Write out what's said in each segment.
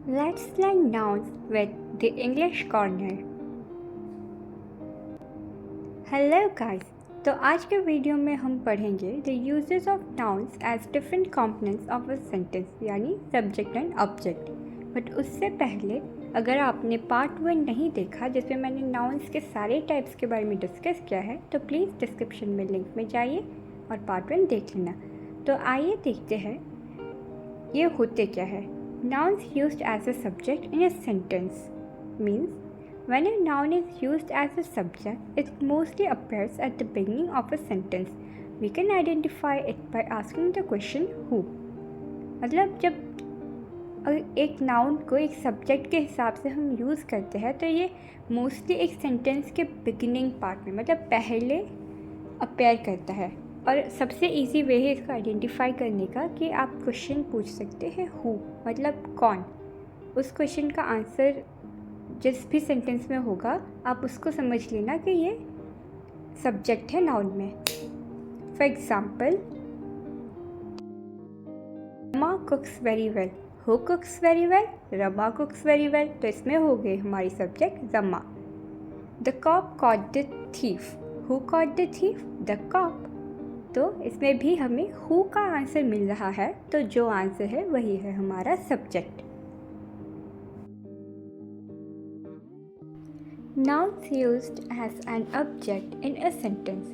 Let's learn nouns with the English Corner. Hello guys, तो आज के वीडियो में हम पढ़ेंगे the usages of nouns as different components of a sentence, यानी सब्जेक्ट एंड ऑब्जेक्ट। बट उससे पहले अगर आपने पार्ट 1 नहीं देखा जिसमें मैंने नाउन्स के सारे टाइप्स के बारे में डिस्कस किया है, तो प्लीज़ डिस्क्रिप्शन में लिंक में जाइए और पार्ट 1 देख लेना। तो आइए देखते हैं ये होते क्या है। Nouns used as a subject in a sentence means when a noun is used as a subject, it mostly appears at the beginning of a sentence. We can identify it by asking the question who. मतलब जब एक noun को एक subject के हिसाब से हम use करते हैं तो ये मोस्टली एक सेंटेंस के बिगिनिंग पार्ट में, मतलब पहले अपेयर करता है। और सबसे इजी वे है इसको आइडेंटिफाई करने का कि आप क्वेश्चन पूछ सकते हैं हु, मतलब कौन। उस क्वेश्चन का आंसर जिस भी सेंटेंस में होगा आप उसको समझ लेना कि ये सब्जेक्ट है नाउन में। For example, Rama cooks very well. Who cooks very well? Rama cooks very well. तो इसमें हो गई हमारी subject Rama. The cop caught the thief. Who caught the thief? The cop. तो इसमें भी हमें हु का आंसर मिल रहा है, तो जो आंसर है वही है हमारा subject. Nouns used as an object in a sentence.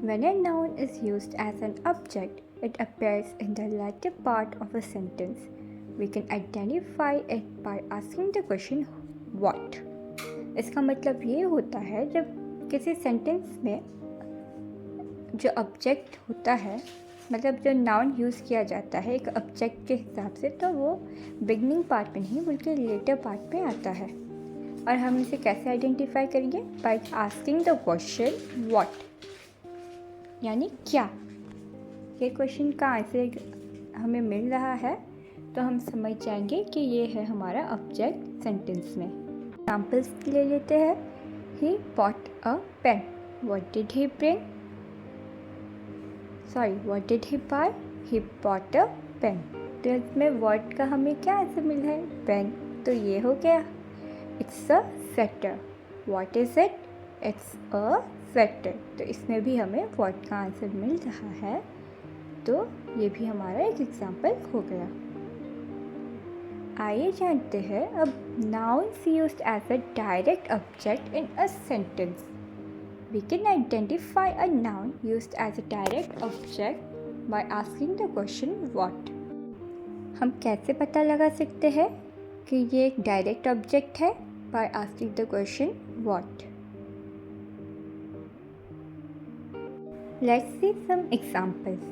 When a noun is used as an object, it appears in the latter part of a sentence. We can identify it by asking the question what. इसका मतलब ये होता है जब किसी sentence में जो object होता है, मतलब जो नाउन यूज़ किया जाता है एक ऑब्जेक्ट के हिसाब से, तो वो बिगनिंग पार्ट में नहीं बल्कि लेटर पार्ट में आता है। और हम इसे कैसे आइडेंटिफाई करेंगे? By asking the question what, यानी क्या। ये क्वेश्चन का आंसर हमें मिल रहा है तो हम समझ जाएंगे कि ये है हमारा ऑब्जेक्ट सेंटेंस में। एग्जाम्पल्स ले लेते हैं। He bought a pen. What did he bring? what did he buy? He bought a pen. तो इसमें what का हमें क्या आंसर मिल रहा है? पेन। तो ये हो गया it's a sweater. what is it? It's a sweater. तो इसमें भी हमें what का आंसर मिल रहा है, तो ये भी हमारा एक एग्जाम्पल हो गया। आइए जानते हैं अब nouns used as a direct object in a sentence. We can identify a noun used as a direct object by asking the question what. हम कैसे पता लगा सकते हैं कि ये एक डायरेक्ट ऑब्जेक्ट है? By asking the question what. Let's see some examples.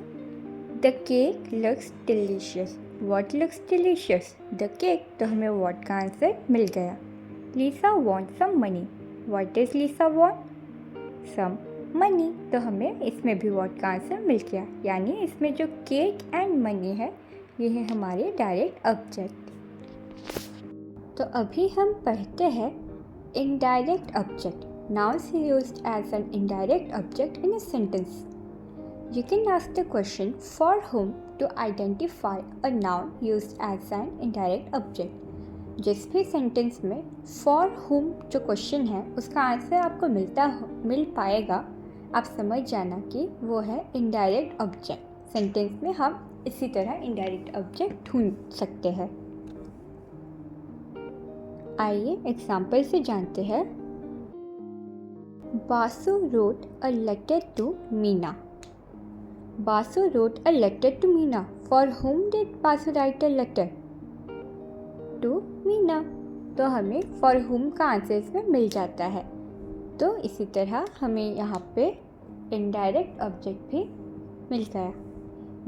The cake looks delicious. What looks delicious? The cake. तो हमें what का आंसर मिल गया। Lisa wants some money. What does Lisa want? Some money. तो हमें इसमें भी what का answer मिल गया, यानी इसमें जो केक एंड मनी है ये है हमारे डायरेक्ट ऑब्जेक्ट। तो अभी हम पढ़ते हैं indirect object. Nouns used as an indirect object in a sentence. You can ask the question for whom to identify a noun used as an indirect object. जिस भी सेंटेंस में फॉर हुम जो क्वेश्चन है उसका आंसर आपको मिल पाएगा, आप समझ जाना कि वो है इनडायरेक्ट ऑब्जेक्ट। सेंटेंस में हम इसी तरह इनडायरेक्ट ऑब्जेक्ट ढूंढ सकते हैं। आइए एग्जाम्पल से जानते हैं। Basu wrote a letter to Meena. Basu wrote a letter to Meena. For whom did Basu write a letter? To Meena. तो हमें फॉर हुम का आंसर इसमें मिल जाता है। तो इसी तरह हमें यहाँ पे इनडायरेक्ट ऑब्जेक्ट भी मिल गया।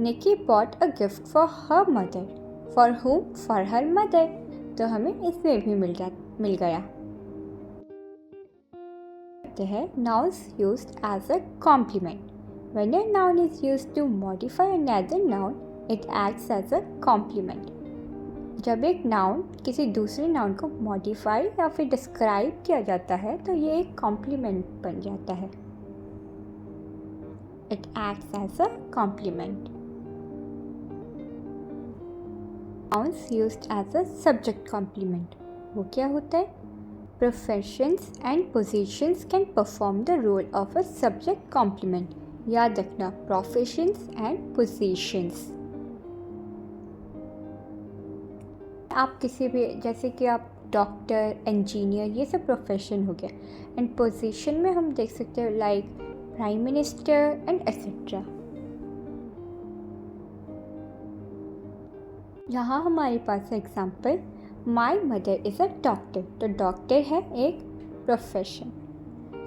Nikki bought a gift for her mother. For whom? For her mother. तो हमें इसमें भी मिल गया। Nouns used as a complement. When a noun is used to modify another noun, it acts as a complement. जब एक noun किसी दूसरे नाउन को मॉडिफाई या फिर डिस्क्राइब किया जाता है तो ये एक कॉम्प्लीमेंट बन जाता है। It acts as a complement. Nouns used as a subject complement. वो क्या होता है? Professions and positions can perform the role of a subject complement. याद रखना, professions and positions. आप किसी भी, जैसे कि आप डॉक्टर, इंजीनियर, ये सब प्रोफेशन हो गया. एंड पोजीशन में हम देख सकते हैं like prime minister and etcetera. यहाँ हमारे पास है example, my mother is a doctor. तो डॉक्टर है एक profession.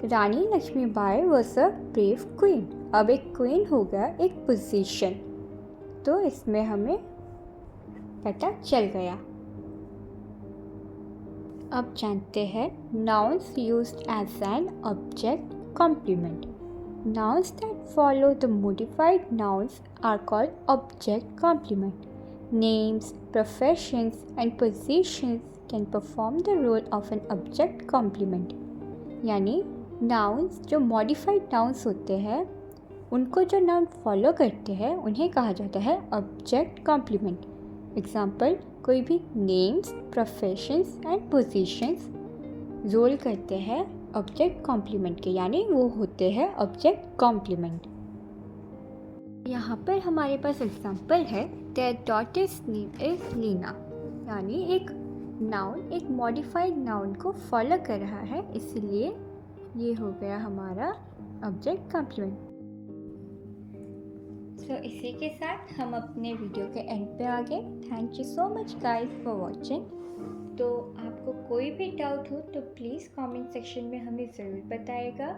Rani Lakshmibai was a brave queen. अब एक क्वीन हो गया एक पोजीशन. तो इसमें हमें पता चल गया. अब जानते हैं nouns used as an object complement. Nouns that follow the modified nouns are called object complement. Names, professions, and positions can perform the role of an object complement. यानी nouns जो modified nouns होते हैं, उनको जो noun follow करते हैं उन्हें कहा जाता है object complement. एग्जाम्पल, कोई भी names, professions and positions role करते हैं ऑब्जेक्ट कॉम्प्लीमेंट के, यानी वो होते हैं ऑब्जेक्ट कॉम्प्लीमेंट. यहाँ पर हमारे पास एग्जाम्पल है, their daughter's name is Leena. यानी एक नाउन एक मॉडिफाइड नाउन को फॉलो कर रहा है, इसलिए ये हो गया हमारा ऑब्जेक्ट कॉम्प्लीमेंट. तो इसी के साथ हम अपने वीडियो के एंड पे आ गए. Thank you so much guys for watching. तो आपको कोई भी डाउट हो तो प्लीज़ कमेंट सेक्शन में हमें ज़रूर बताइएगा.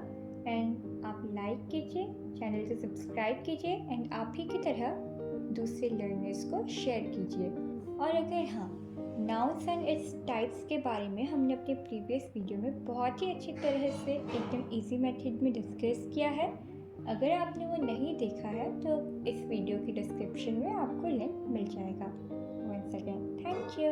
एंड आप लाइक कीजिए, चैनल को सब्सक्राइब कीजिए एंड आप ही की तरह दूसरे लर्नर्स को शेयर कीजिए. और अगर हाँ, नाउन्स एंड इट्स टाइप्स के बारे में हमने अपने प्रीवियस वीडियो में बहुत ही अच्छी तरह से एकदम इजी मेथड में डिस्कस किया है. अगर आपने वो नहीं देखा है तो इस वीडियो की डिस्क्रिप्शन में आपको लिंक मिल जाएगा. Once again thank you.